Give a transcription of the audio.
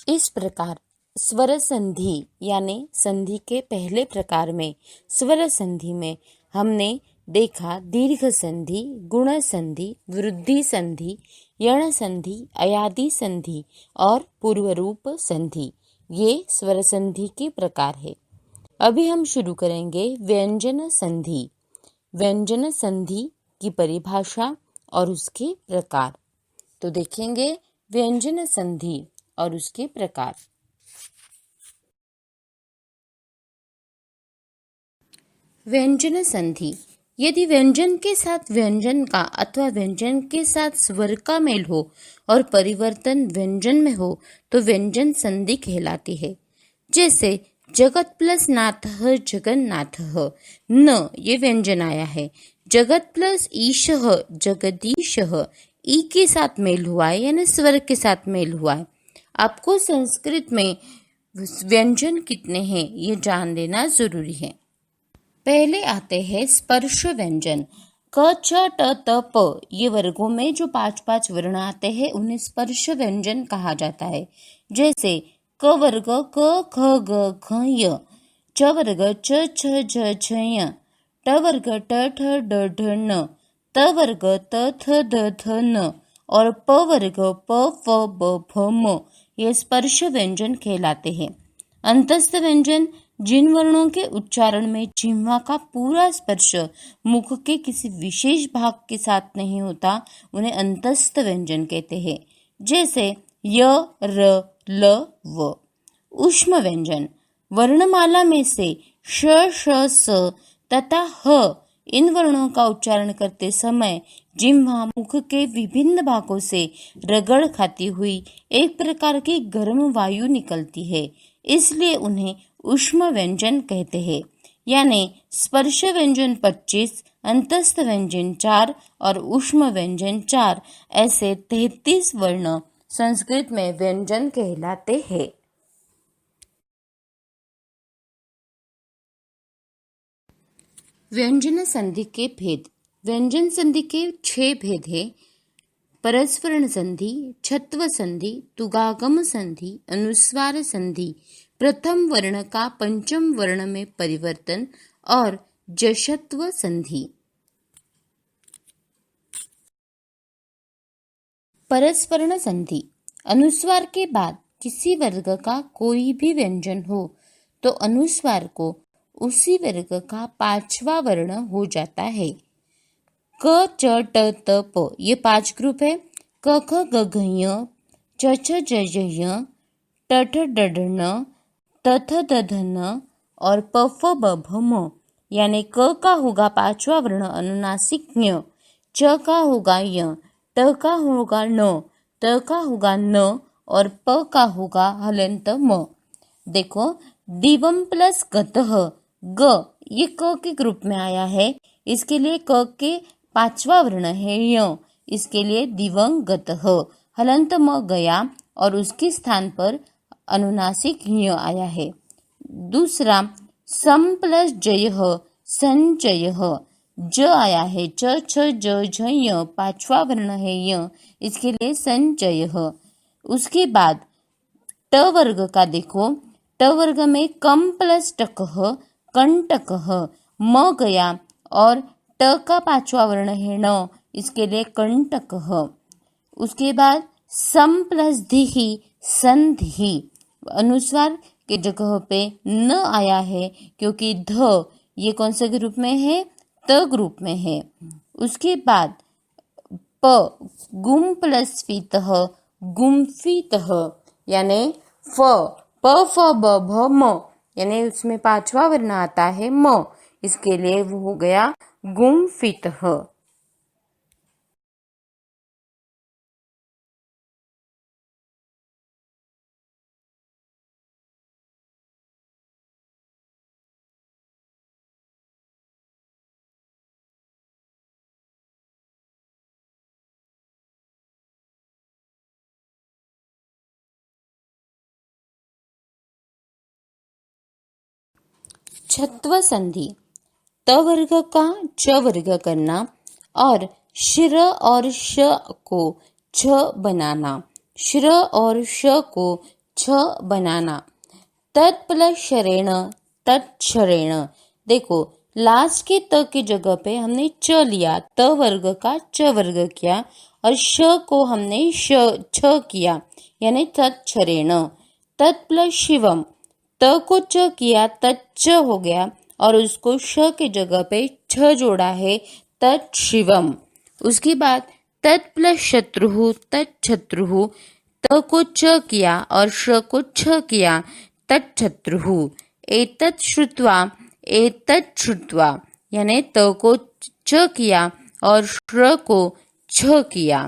इस प्रकार स्वर संधि यानी संधि के पहले प्रकार में स्वर संधि में हमने देखा दीर्घ संधि, गुण संधि, वृद्धि संधि, यण संधि, अयादि संधि और पूर्वरूप संधि। ये स्वर संधि के प्रकार है। अभी हम शुरू करेंगे व्यंजन संधि। व्यंजन संधि की परिभाषा और उसके प्रकार। तो देखेंगे व्यंजन संधि और उसके प्रकार। व्यंजन संधि, यदि व्यंजन के साथ व्यंजन का अथवा व्यंजन के साथ स्वर का मेल हो और परिवर्तन व्यंजन में हो तो व्यंजन संधि कहलाती है। जैसे जगत प्लस नाथ जगन्नाथ, न ये व्यंजन आया है। जगत प्लस ईश जगदीश, ई के साथ मेल हुआ है यानी स्वर के साथ मेल हुआ है। आपको संस्कृत में व्यंजन कितने हैं ये जान लेना जरूरी है। पहले आते हैं स्पर्श व्यंजन। क छ ट त प ये वर्गों में जो 5 वर्ण आते हैं उन्हें स्पर्श व्यंजन कहा जाता है। जैसे क वर्ग क ख ग घ य, च वर्ग च छ झ झ य, ट वर्ग ट ठ ड ढ न, त वर्ग त थ द थ न और प वर्ग प फ ब भ म ये स्पर्श व्यंजन कहलाते हैं। अंतस्थ व्यंजन, जिन वर्णों के उच्चारण में जिह्वा का पूरा स्पर्श मुख के किसी विशेष भाग के साथ नहीं होता उन्हें अंतस्थ व्यंजन कहते हैं। जैसे य, र, ल, व। ऊष्म व्यंजन, वर्णमाला में से श, श, स तथा ह इन वर्णों का उच्चारण करते समय जिह्वा मुख के विभिन्न भागों से रगड़ खाती हुई एक प्रकार की गर्म वायु निकलती है, इसलिए उन्हें ऊष्म व्यंजन कहते हैं। यानी स्पर्श व्यंजन 25, अंतस्थ व्यंजन 4 और ऊष्म व्यंजन 4, ऐसे 33 वर्ण संस्कृत में व्यंजन कहलाते हैं। व्यंजन संधि के भेद। व्यंजन संधि के 6 भेद है। परस्वरण संधि, छत्व संधि, तुगागम संधि, अनुस्वार संधि, प्रथम वर्ण का पंचम वर्ण में परिवर्तन और जशत्व संधि। परस्वरण संधि, अनुस्वार के बाद किसी वर्ग का कोई भी व्यंजन हो तो अनुस्वार को उसी वर्ग का 5वां वर्ण हो जाता है। क च ट त प ये 5 ग्रुप है। क ख ग घ य, च छ ज झ य, ट ठ ड ढ न, त थ द ध न और प फ ब भ म। यानी क का होगा 5वां वर्ण अनुनासिक ञ, च का होगा य, ट का होगा न, त का होगा न और प का होगा हलंत म। देखो दिवम प्लस गतः, ग ये क के ग्रुप में आया है, इसके लिए क के 5वां वर्ण है य, इसके लिए दिवंगतः। हलंत म गया और उसके स्थान पर अनुनासिक य आया है। दूसरा सम प्लस जयः, संजयः, ज आया है, च छ ज झ य 5वां वर्ण है य, इसके लिए संजयः। उसके बाद ट वर्ग का देखो, ट वर्ग में कम प्लस टकः, कंटकः, म गया और ट का 5वां वर्ण है न, इसके लिए कंटकः। उसके बाद सम प्लस धिहि, संधि। अनुस्वार के जगह पे न आया है क्योंकि ध ये कौन से ग्रुप में है, त ग्रुप में है। उसके बाद प गुम प्लस फीतः, गुम्फीतः, यानी फ प फ ब भ म, यानी उसमें 5वां वर्ण आता है म, इसके लिए वो हो गया गुम्फितः। छत्व संधि, त वर्ग का च वर्ग करना और श्र और श को छ बनाना, श्र और श को छ बनाना। तत् प्लस शरेण तत्क्षरेण। देखो लास्ट के त की जगह पे हमने च लिया, त वर्ग का च वर्ग किया और श को हमने छ किया यानी तत्क्षरेण। तत् प्लस शिवम, त को च किया तच्च हो गया और उसको श के जगह पे छ जोड़ा है तत्शिवम। उसके बाद तत् प्लस शत्रु तत्शत्रु, त को च किया और श को छ किया तत्शत्रु। एतत् श्रुत्वा यानी त को च किया और श्र को छ किया।